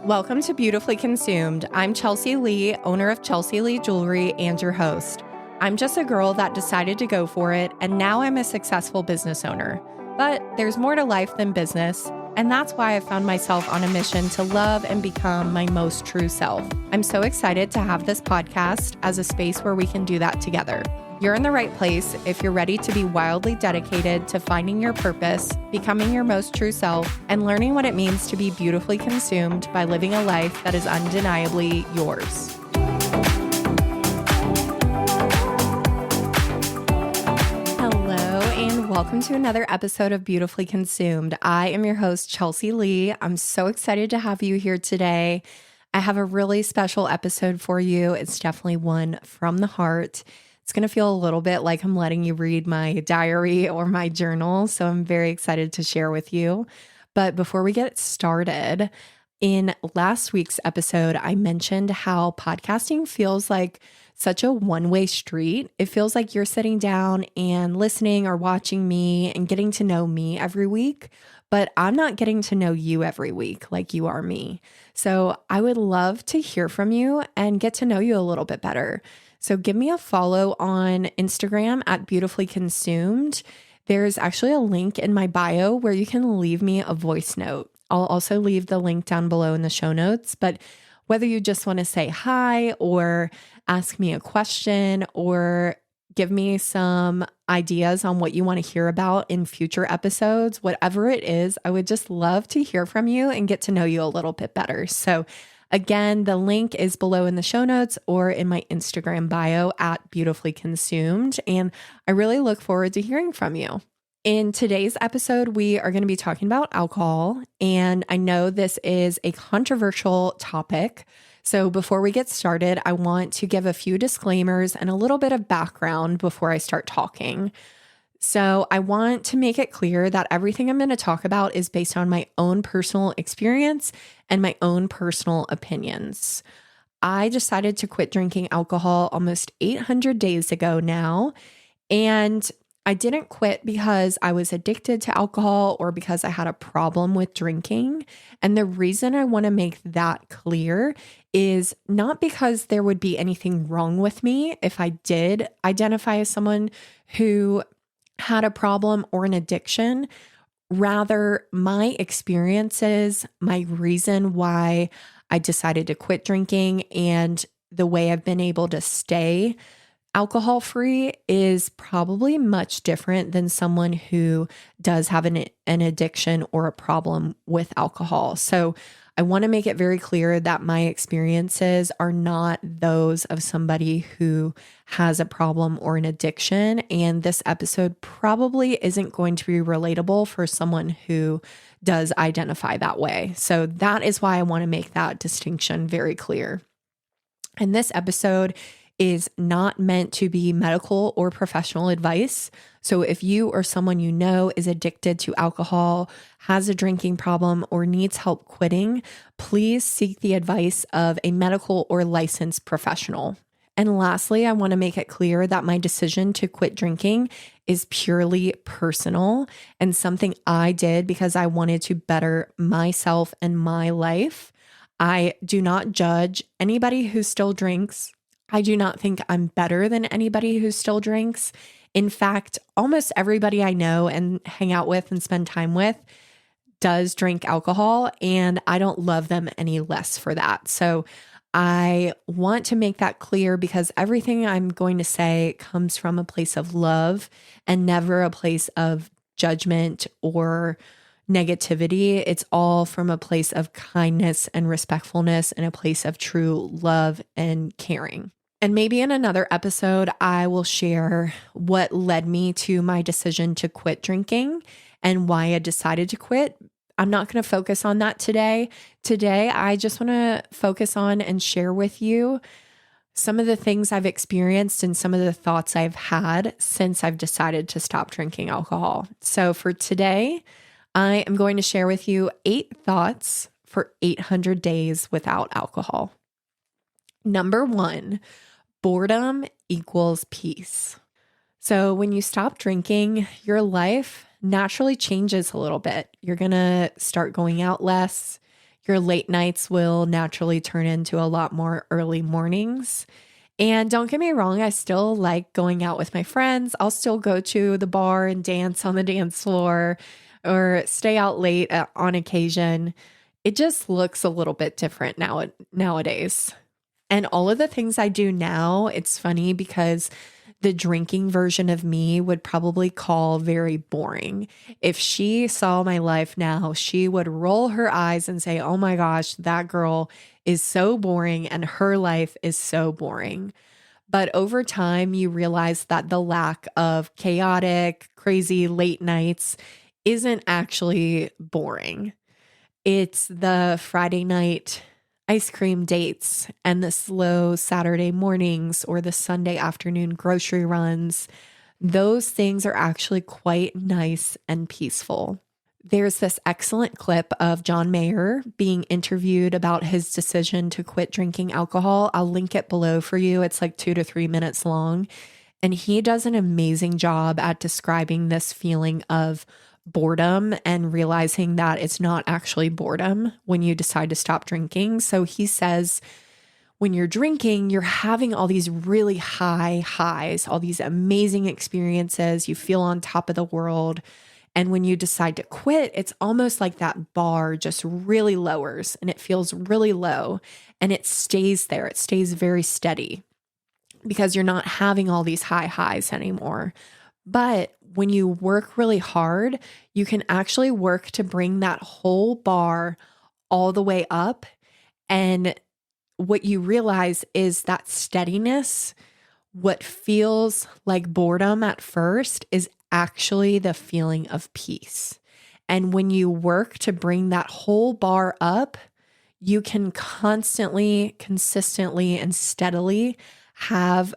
Welcome to Beautifully Consumed. I'm Chelsea Leigh, owner of Chelsea Leigh Jewelry and your host. I'm just a girl that decided to go for it, and now I'm a successful business owner. But there's more to life than business, and that's why I found myself on a mission to love and become my most true self. I'm so excited to have this podcast as a space where we can do that together. You're in the right place if you're ready to be wildly dedicated to finding your purpose, becoming your most true self, and learning what it means to be beautifully consumed by living a life that is undeniably yours. Hello, and welcome to another episode of Beautifully Consumed. I am your host, Chelsea Leigh. I'm so excited to have you here today. I have a really special episode for you. It's definitely one from the heart. It's going to feel a little bit like I'm letting you read my diary or my journal, so I'm very excited to share with you. But before we get started, in last week's episode, I mentioned how podcasting feels like such a one-way street. It feels like you're sitting down and listening or watching me and getting to know me every week, but I'm not getting to know you every week like you are me. So I would love to hear from you and get to know you a little bit better. So give me a follow on Instagram at Beautifully Consumed. There's actually a link in my bio where you can leave me a voice note. I'll also leave the link down below in the show notes. But whether you just want to say hi or ask me a question or give me some ideas on what you want to hear about in future episodes, whatever it is, I would just love to hear from you and get to know you a little bit better. So again, the link is below in the show notes or in my Instagram bio at Beautifully Consumed. And I really look forward to hearing from you. In today's episode, we are going to be talking about alcohol. And I know this is a controversial topic. So before we get started, I want to give a few disclaimers and a little bit of background before I start talking. So I want to make it clear that everything I'm going to talk about is based on my own personal experience and my own personal opinions. I decided to quit drinking alcohol almost 800 days ago now, and I didn't quit because I was addicted to alcohol or because I had a problem with drinking. And the reason I want to make that clear is not because there would be anything wrong with me if I did identify as someone who had a problem or an addiction. Rather, my experiences, my reason why I decided to quit drinking, and the way I've been able to stay alcohol free is probably much different than someone who does have an addiction or a problem with alcohol. So I want to make it very clear that my experiences are not those of somebody who has a problem or an addiction. And this episode probably isn't going to be relatable for someone who does identify that way. So that is why I want to make that distinction very clear. And this episode is not meant to be medical or professional advice. So if you or someone you know is addicted to alcohol, has a drinking problem, or needs help quitting, please seek the advice of a medical or licensed professional. And lastly, I want to make it clear that my decision to quit drinking is purely personal and something I did because I wanted to better myself and my life. I do not judge anybody who still drinks. I do not think I'm better than anybody who still drinks. In fact, almost everybody I know and hang out with and spend time with does drink alcohol, and I don't love them any less for that. So I want to make that clear because everything I'm going to say comes from a place of love and never a place of judgment or negativity. It's all from a place of kindness and respectfulness and a place of true love and caring. And maybe in another episode, I will share what led me to my decision to quit drinking and why I decided to quit. I'm not going to focus on that today. Today, I just want to focus on and share with you some of the things I've experienced and some of the thoughts I've had since I've decided to stop drinking alcohol. So for today, I am going to share with you 8 thoughts for 800 days without alcohol. Number 1, boredom equals peace. So when you stop drinking, your life naturally changes a little bit. You're going to start going out less. Your late nights will naturally turn into a lot more early mornings. And don't get me wrong, I still like going out with my friends. I'll still go to the bar and dance on the dance floor or stay out late on occasion. It just looks a little bit different nowadays. And all of the things I do now, it's funny because the drinking version of me would probably call very boring. If she saw my life now, she would roll her eyes and say, "Oh my gosh, that girl is so boring and her life is so boring." But over time, you realize that the lack of chaotic, crazy late nights isn't actually boring. It's the Friday night ice cream dates and the slow Saturday mornings or the Sunday afternoon grocery runs. Those things are actually quite nice and peaceful. There's this excellent clip of John Mayer being interviewed about his decision to quit drinking alcohol. I'll link it below for you. It's like 2 to 3 minutes long. And he does an amazing job at describing this feeling of boredom and realizing that it's not actually boredom when you decide to stop drinking. So he says, when you're drinking, you're having all these really high highs, all these amazing experiences. You feel on top of the world. And when you decide to quit, it's almost like that bar just really lowers and it feels really low and it stays there. It stays very steady because you're not having all these high highs anymore. But when you work really hard, you can actually work to bring that whole bar all the way up. And what you realize is that steadiness, what feels like boredom at first, is actually the feeling of peace. And when you work to bring that whole bar up, you can constantly, consistently, and steadily have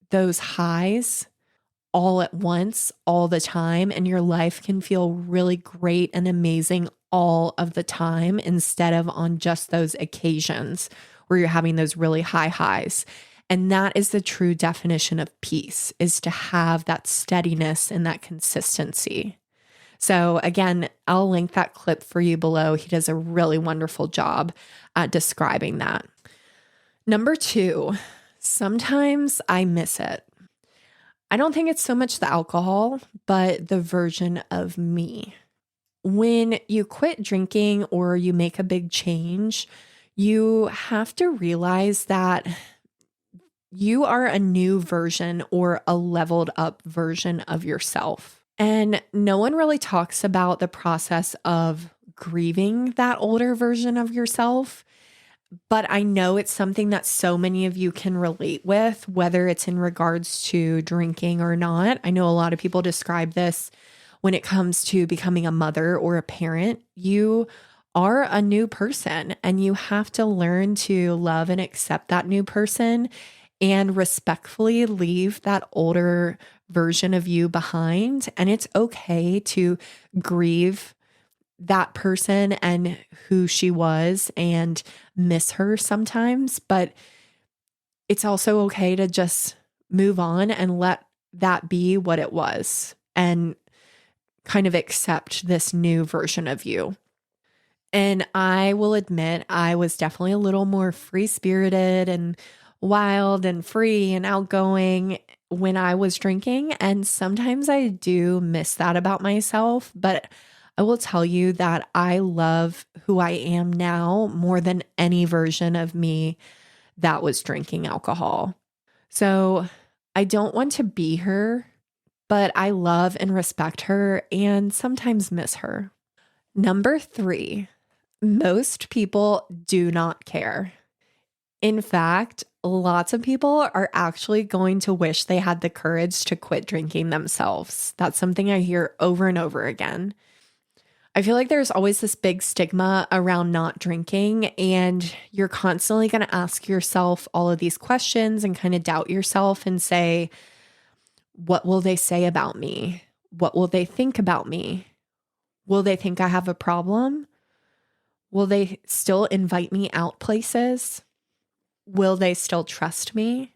those highs all at once, all the time, and your life can feel really great and amazing all of the time instead of on just those occasions where you're having those really high highs. And that is the true definition of peace, is to have that steadiness and that consistency. So again, I'll link that clip for you below. He does a really wonderful job at describing that. Number 2, sometimes I miss it. I don't think it's so much the alcohol, but the version of me. When you quit drinking or you make a big change, you have to realize that you are a new version or a leveled up version of yourself. And no one really talks about the process of grieving that older version of yourself. But I know it's something that so many of you can relate with, whether it's in regards to drinking or not. I know a lot of people describe this when it comes to becoming a mother or a parent. You are a new person and you have to learn to love and accept that new person and respectfully leave that older version of you behind. And it's okay to grieve that person and who she was and miss her sometimes, but it's also okay to just move on and let that be what it was and kind of accept this new version of you. And I will admit, I was definitely a little more free-spirited and wild and free and outgoing when I was drinking. And sometimes I do miss that about myself, but I will tell you that I love who I am now more than any version of me that was drinking alcohol. So I don't want to be her, but I love and respect her and sometimes miss her. Number 3, most people do not care. In fact, lots of people are actually going to wish they had the courage to quit drinking themselves. That's something I hear over and over again. I feel like there's always this big stigma around not drinking, and you're constantly going to ask yourself all of these questions and kind of doubt yourself and say, what will they say about me? What will they think about me? Will they think I have a problem? Will they still invite me out places? Will they still trust me?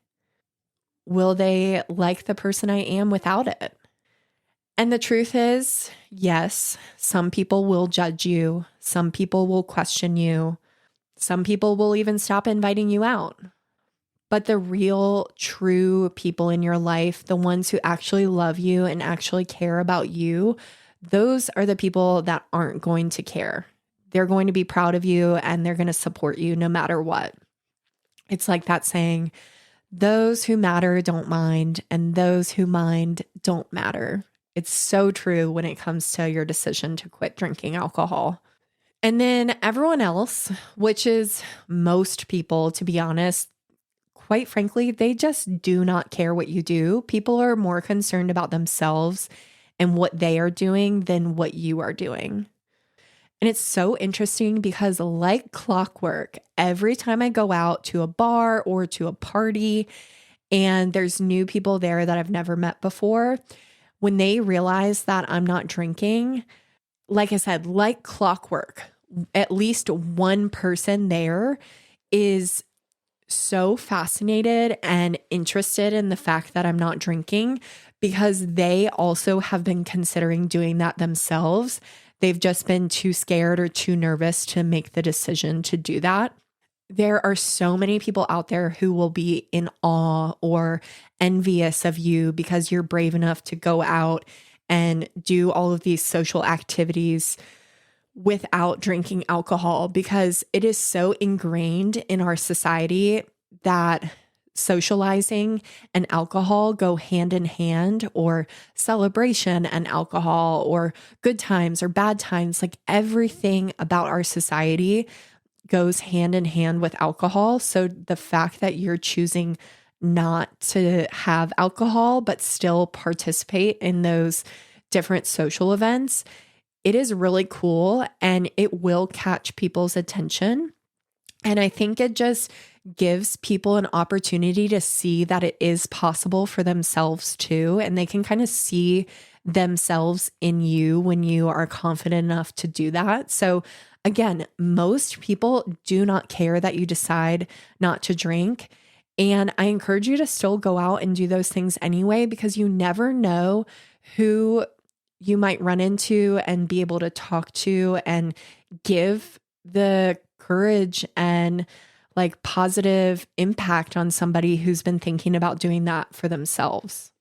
Will they like the person I am without it? And the truth is, yes, some people will judge you. Some people will question you. Some people will even stop inviting you out. But the real, true people in your life, the ones who actually love you and actually care about you, those are the people that aren't going to care. They're going to be proud of you and they're going to support you no matter what. It's like that saying, those who matter don't mind, and those who mind don't matter. It's so true when it comes to your decision to quit drinking alcohol. And then everyone else, which is most people, to be honest, quite frankly, they just do not care what you do. People are more concerned about themselves and what they are doing than what you are doing. And it's so interesting because, like clockwork, every time I go out to a bar or to a party and there's new people there that I've never met before, when they realize that I'm not drinking, like I said, like clockwork, at least one person there is so fascinated and interested in the fact that I'm not drinking because they also have been considering doing that themselves. They've just been too scared or too nervous to make the decision to do that. There are so many people out there who will be in awe or envious of you because you're brave enough to go out and do all of these social activities without drinking alcohol, because it is so ingrained in our society that socializing and alcohol go hand in hand, or celebration and alcohol, or good times or bad times. Like everything about our society goes hand in hand with alcohol. So the fact that you're choosing not to have alcohol, but still participate in those different social events, it is really cool and it will catch people's attention. And I think it just gives people an opportunity to see that it is possible for themselves too. And they can kind of see themselves in you when you are confident enough to do that. So again, most people do not care that you decide not to drink. And I encourage you to still go out and do those things anyway, because you never know who you might run into and be able to talk to and give the courage and like positive impact on somebody who's been thinking about doing that for themselves.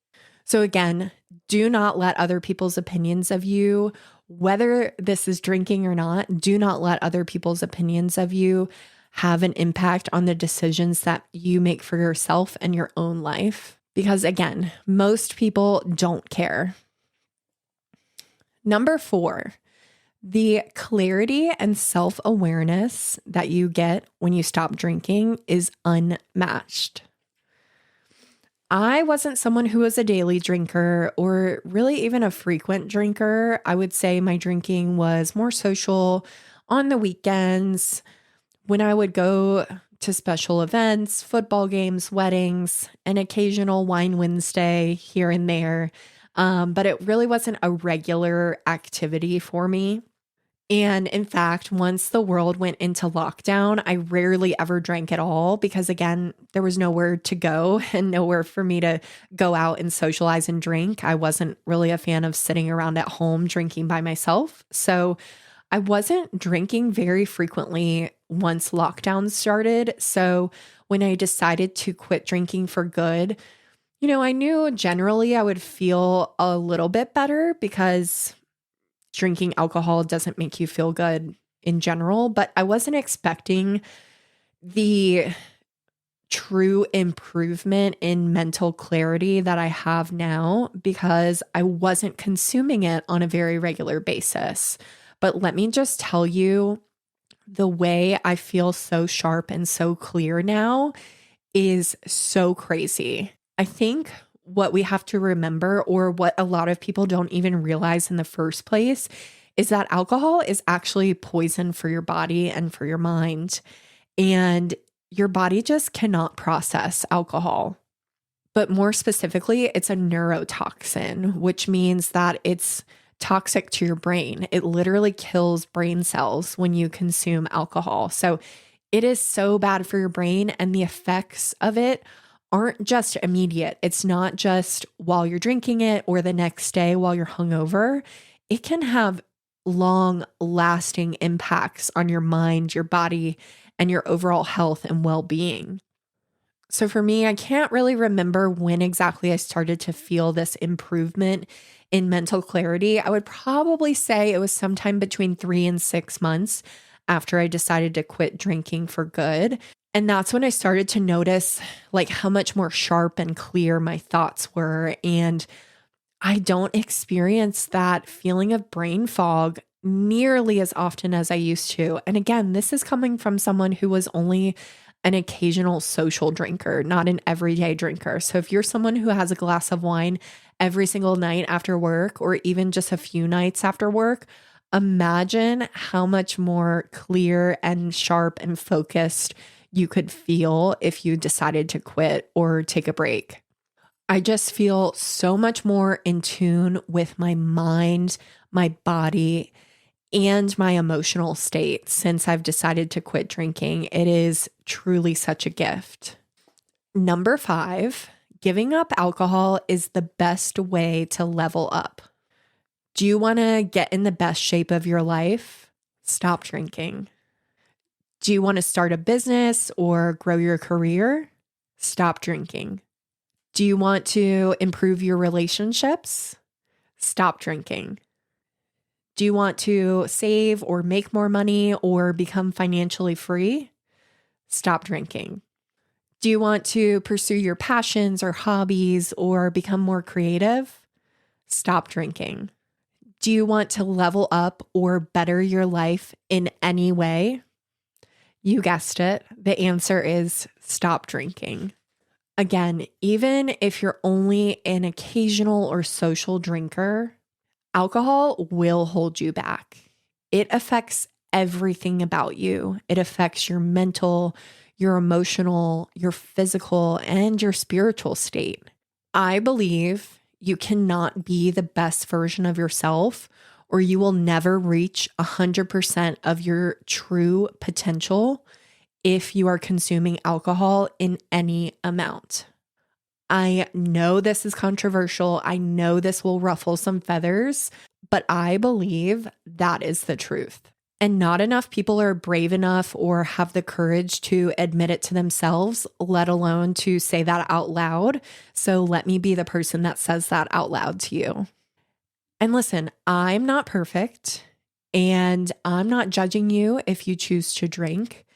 So again, do not let other people's opinions of you, whether this is drinking or not, do not let other people's opinions of you have an impact on the decisions that you make for yourself and your own life. Because again, most people don't care. Number 4, the clarity and self-awareness that you get when you stop drinking is unmatched. I wasn't someone who was a daily drinker or really even a frequent drinker. I would say my drinking was more social on the weekends when I would go to special events, football games, weddings, an occasional wine Wednesday here and there. But it really wasn't a regular activity for me. And in fact, once the world went into lockdown, I rarely ever drank at all because, again, there was nowhere to go and nowhere for me to go out and socialize and drink. I wasn't really a fan of sitting around at home drinking by myself. So I wasn't drinking very frequently once lockdown started. So when I decided to quit drinking for good, I knew generally I would feel a little bit better because drinking alcohol doesn't make you feel good in general, but I wasn't expecting the true improvement in mental clarity that I have now because I wasn't consuming it on a very regular basis. But let me just tell you, the way I feel so sharp and so clear now is so crazy. I think what we have to remember, or what a lot of people don't even realize in the first place, is that alcohol is actually poison for your body and for your mind. And your body just cannot process alcohol. But more specifically, it's a neurotoxin, which means that it's toxic to your brain. It literally kills brain cells when you consume alcohol. So it is so bad for your brain, and the effects of it aren't just immediate. It's not just while you're drinking it or the next day while you're hungover. It can have long lasting impacts on your mind, your body, and your overall health and well being. So for me, I can't really remember when exactly I started to feel this improvement in mental clarity. I would probably say it was sometime between 3 and 6 months after I decided to quit drinking for good. And that's when I started to notice like how much more sharp and clear my thoughts were. And I don't experience that feeling of brain fog nearly as often as I used to. And again, this is coming from someone who was only an occasional social drinker, not an everyday drinker. So if you're someone who has a glass of wine every single night after work, or even just a few nights after work, imagine how much more clear and sharp and focused you could feel if you decided to quit or take a break. I just feel so much more in tune with my mind, my body, and my emotional state since I've decided to quit drinking. It is truly such a gift. Number 5, giving up alcohol is the best way to level up. Do you want to get in the best shape of your life? Stop drinking. Do you want to start a business or grow your career? Stop drinking. Do you want to improve your relationships? Stop drinking. Do you want to save or make more money or become financially free? Stop drinking. Do you want to pursue your passions or hobbies or become more creative? Stop drinking. Do you want to level up or better your life in any way? You guessed it. The answer is stop drinking. Again, even if you're only an occasional or social drinker, alcohol will hold you back. It affects everything about you. It affects your mental, your emotional, your physical, and your spiritual state. I believe you cannot be the best version of yourself, or you will never reach 100% of your true potential if you are consuming alcohol in any amount. I know this is controversial. I know this will ruffle some feathers, but I believe that is the truth. And not enough people are brave enough or have the courage to admit it to themselves, let alone to say that out loud. So let me be the person that says that out loud to you. And listen, I'm not perfect, and I'm not judging you if you choose to drink.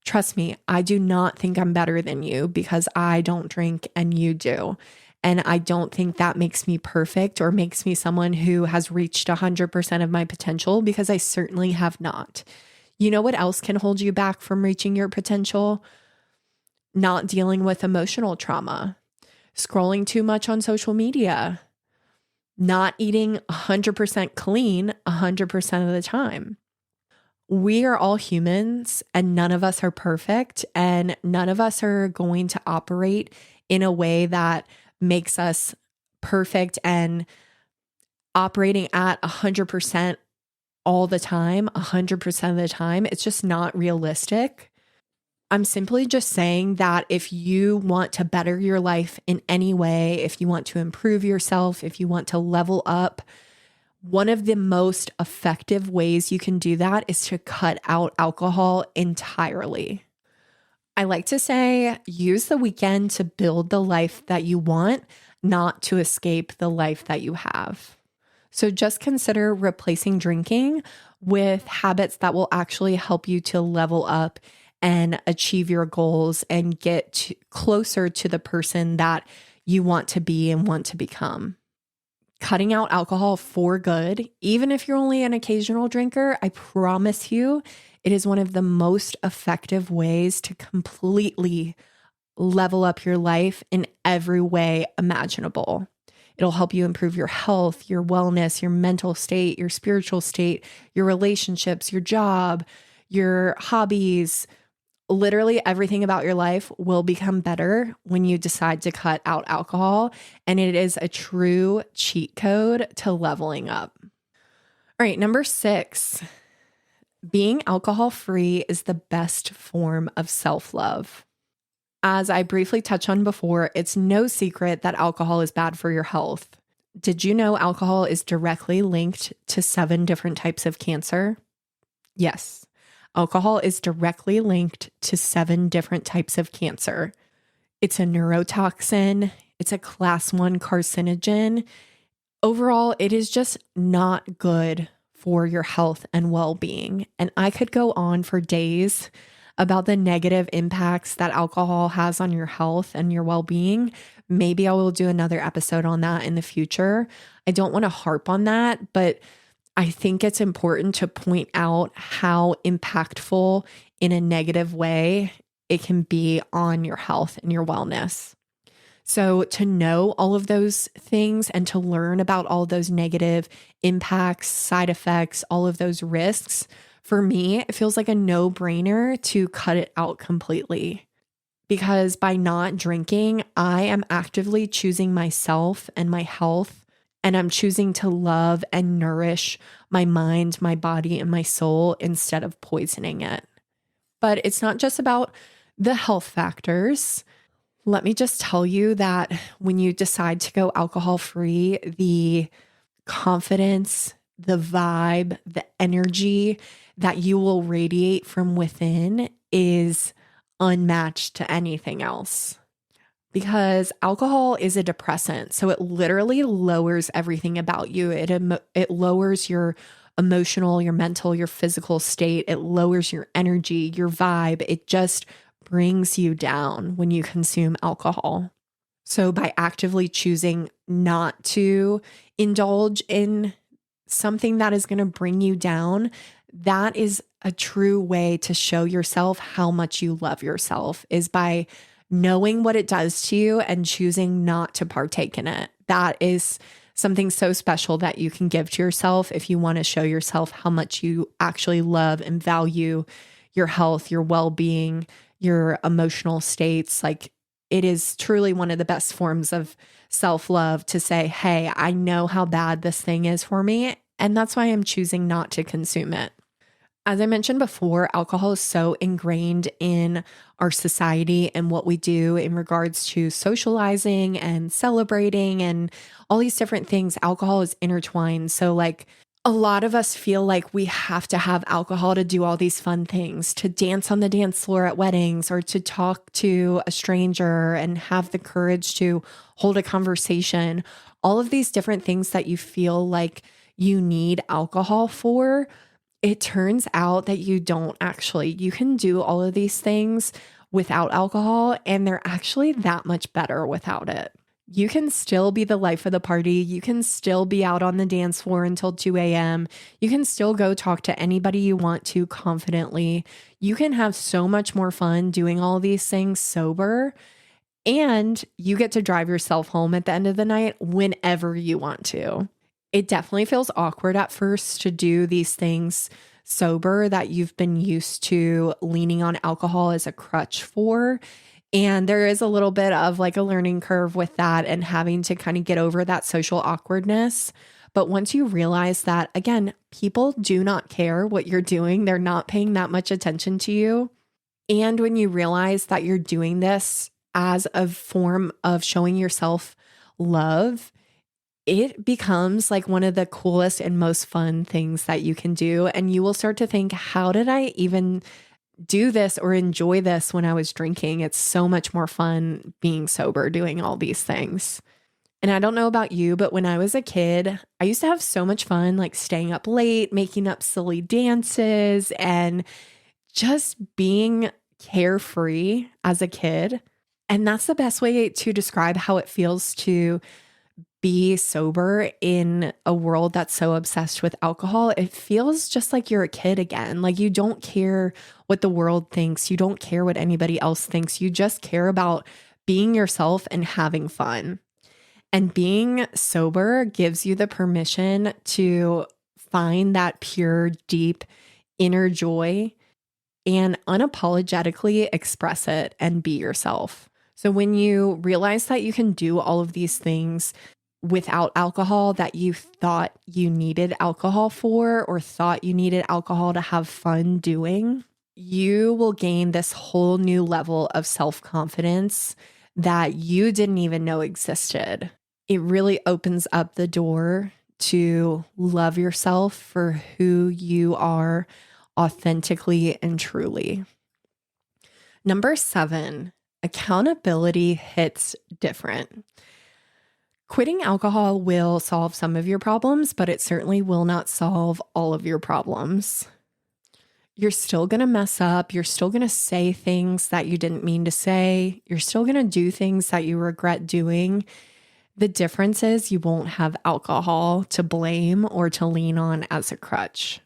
Trust me, I do not think I'm better than you because I don't drink and you do. And I don't think that makes me perfect or makes me someone who has reached 100% of my potential, because I certainly have not. You know what else can hold you back from reaching your potential? Not dealing with emotional trauma, scrolling too much on social media, not eating 100% clean 100% of the time. We are all humans and none of us are perfect, and none of us are going to operate in a way that makes us perfect and operating at 100% all the time, 100% of the time. It's just not realistic. I'm simply just saying that if you want to better your life in any way, if you want to improve yourself, if you want to level up, one of the most effective ways you can do that is to cut out alcohol entirely. I like to say, use the weekend to build the life that you want, not to escape the life that you have. So just consider replacing drinking with habits that will actually help you to level up and achieve your goals and get closer to the person that you want to be and want to become. Cutting out alcohol for good, even if you're only an occasional drinker, I promise you, it is one of the most effective ways to completely level up your life in every way imaginable. It'll help you improve your health, your wellness, your mental state, your spiritual state, your relationships, your job, your hobbies. Literally everything about your life will become better when you decide to cut out alcohol. And it is a true cheat code to leveling up. All right, number 6, being alcohol free is the best form of self-love. As I briefly touched on before, it's no secret that alcohol is bad for your health. Did you know alcohol is directly linked to 7 different types of cancer? Yes, alcohol is directly linked to 7 different types of cancer. It's a neurotoxin, it's a class 1 carcinogen. Overall, it is just not good for your health and well-being. And I could go on for days about the negative impacts that alcohol has on your health and your well-being. Maybe I will do another episode on that in the future. I don't want to harp on that, but I think it's important to point out how impactful in a negative way it can be on your health and your wellness. So to know all of those things and to learn about all those negative impacts, side effects, all of those risks, for me, it feels like a no-brainer to cut it out completely. Because by not drinking, I am actively choosing myself and my health, and I'm choosing to love and nourish my mind, my body, and my soul instead of poisoning it. But it's not just about the health factors. Let me just tell you that when you decide to go alcohol free, the confidence, the vibe, the energy that you will radiate from within is unmatched to anything else. Because alcohol is a depressant, so it literally lowers everything about you. It lowers your emotional, your mental, your physical state. It lowers your energy, your vibe. It just brings you down when you consume alcohol. So by actively choosing not to indulge in something that is going to bring you down, that is a true way to show yourself how much you love yourself, is by knowing what it does to you and choosing not to partake in it. That is something so special that you can give to yourself if you want to show yourself how much you actually love and value your health, your well-being, your emotional states. Like, it is truly one of the best forms of self-love to say, hey, I know how bad this thing is for me, and that's why I'm choosing not to consume it. As I mentioned before, alcohol is so ingrained in our society and what we do in regards to socializing and celebrating and all these different things. Alcohol is intertwined. So like, a lot of us feel like we have to have alcohol to do all these fun things, to dance on the dance floor at weddings, or to talk to a stranger and have the courage to hold a conversation. All of these different things that you feel like you need alcohol for, it turns out that you don't actually. You can do all of these things without alcohol, and they're actually that much better without it. You can still be the life of the party. You can still be out on the dance floor until 2 a.m. You can still go talk to anybody you want to confidently. You can have so much more fun doing all these things sober, and you get to drive yourself home at the end of the night whenever you want to. It definitely feels awkward at first to do these things sober that you've been used to leaning on alcohol as a crutch for. And there is a little bit of like a learning curve with that and having to kind of get over that social awkwardness. But once you realize that, again, people do not care what you're doing, they're not paying that much attention to you. And when you realize that you're doing this as a form of showing yourself love, it becomes like one of the coolest and most fun things that you can do. And you will start to think, how did I even do this or enjoy this when I was drinking? It's so much more fun being sober, doing all these things. And I don't know about you, but when I was a kid, I used to have so much fun, like staying up late, making up silly dances, and just being carefree as a kid. And that's the best way to describe how it feels to be sober in a world that's so obsessed with alcohol. It feels just like you're a kid again. Like, you don't care what the world thinks. You don't care what anybody else thinks. You just care about being yourself and having fun. And being sober gives you the permission to find that pure, deep inner joy and unapologetically express it and be yourself. So when you realize that you can do all of these things without alcohol that you thought you needed alcohol for, or thought you needed alcohol to have fun doing, you will gain this whole new level of self-confidence that you didn't even know existed. It really opens up the door to love yourself for who you are authentically and truly. Number 7, accountability hits different. Quitting alcohol will solve some of your problems, but it certainly will not solve all of your problems. You're still going to mess up. You're still going to say things that you didn't mean to say. You're still going to do things that you regret doing. The difference is you won't have alcohol to blame or to lean on as a crutch.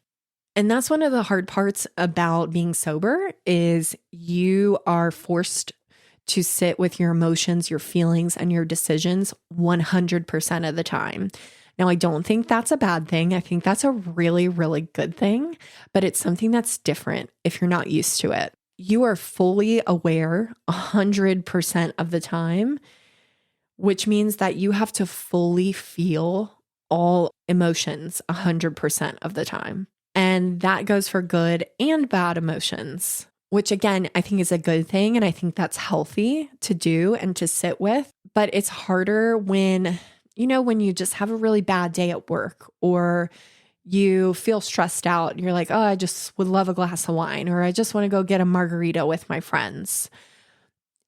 And that's one of the hard parts about being sober is you are forced to sit with your emotions, your feelings, and your decisions 100% of the time. Now, I don't think that's a bad thing. I think that's a really, really good thing, but it's something that's different if you're not used to it. You are fully aware 100% of the time, which means that you have to fully feel all emotions 100% of the time. And that goes for good and bad emotions, which again, I think is a good thing. And I think that's healthy to do and to sit with. But it's harder when you just have a really bad day at work or you feel stressed out. You're like, oh, I just would love a glass of wine, or I just want to go get a margarita with my friends.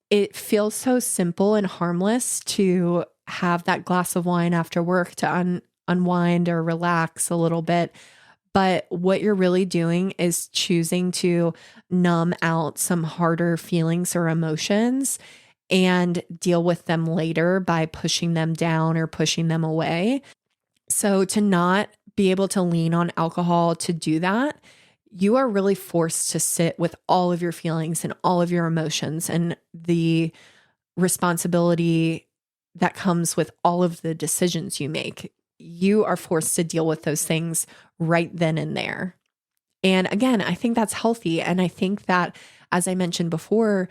It feels so simple and harmless to have that glass of wine after work to unwind or relax a little bit. But what you're really doing is choosing to numb out some harder feelings or emotions and deal with them later by pushing them down or pushing them away. So to not be able to lean on alcohol to do that, you are really forced to sit with all of your feelings and all of your emotions and the responsibility that comes with all of the decisions you make. You are forced to deal with those things right then and there. And again, I think that's healthy. And I think that, as I mentioned before,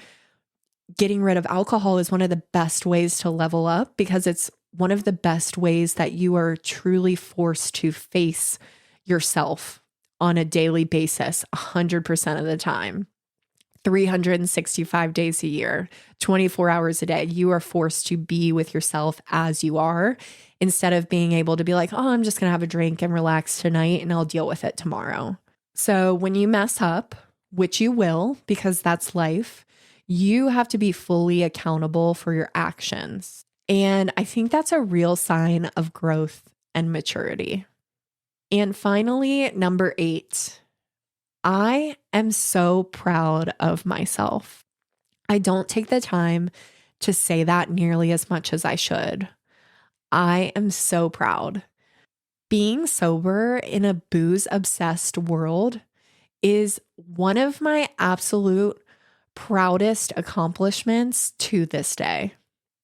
getting rid of alcohol is one of the best ways to level up because it's one of the best ways that you are truly forced to face yourself on a daily basis, 100% of the time, 365 days a year, 24 hours a day. You are forced to be with yourself as you are instead of being able to be like, oh, I'm just going to have a drink and relax tonight and I'll deal with it tomorrow. So when you mess up, which you will, because that's life, you have to be fully accountable for your actions. And I think that's a real sign of growth and maturity. And finally, number 8, I am so proud of myself. I don't take the time to say that nearly as much as I should. I am so proud. Being sober in a booze-obsessed world is one of my absolute proudest accomplishments to this day.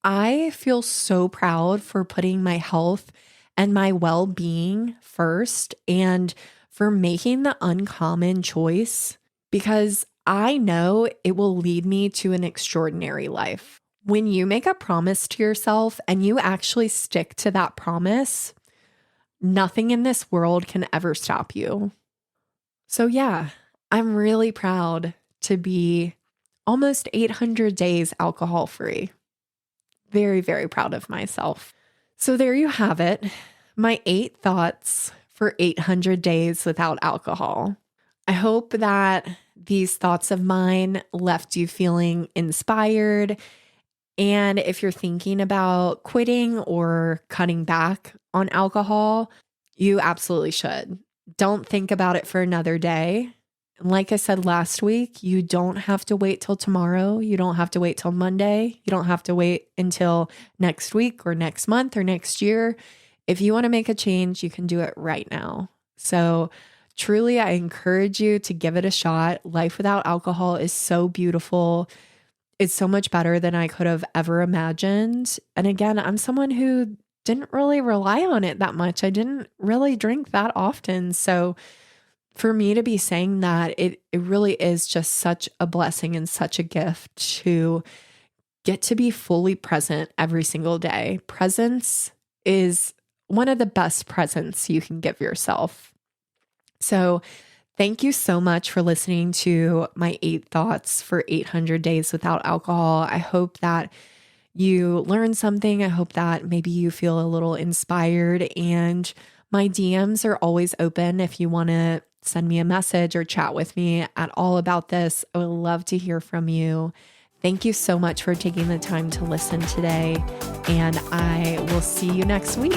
I feel so proud for putting my health and my well-being first and for making the uncommon choice because I know it will lead me to an extraordinary life. When you make a promise to yourself and you actually stick to that promise, nothing in this world can ever stop you. So yeah, I'm really proud to be almost 800 days alcohol-free. Very, very proud of myself. So there you have it, my 8 thoughts for 800 days without alcohol. I hope that these thoughts of mine left you feeling inspired. And if you're thinking about quitting or cutting back on alcohol, you absolutely should. Don't think about it for another day. Like I said last week, you don't have to wait till tomorrow. You don't have to wait till Monday. You don't have to wait until next week or next month or next year. If you want to make a change, you can do it right now. So truly, I encourage you to give it a shot. Life without alcohol is so beautiful. It's so much better than I could have ever imagined. And again, I'm someone who didn't really rely on it that much. I didn't really drink that often. So for me to be saying that, it really is just such a blessing and such a gift to get to be fully present every single day. Presence is one of the best presents you can give yourself. So Thank you so much for listening to my 8 thoughts for 800 days without alcohol. I hope that you learned something. I hope that maybe you feel a little inspired, and my DMs are always open if you want to send me a message or chat with me at all about this. I would love to hear from you. Thank you so much for taking the time to listen today, and I will see you next week.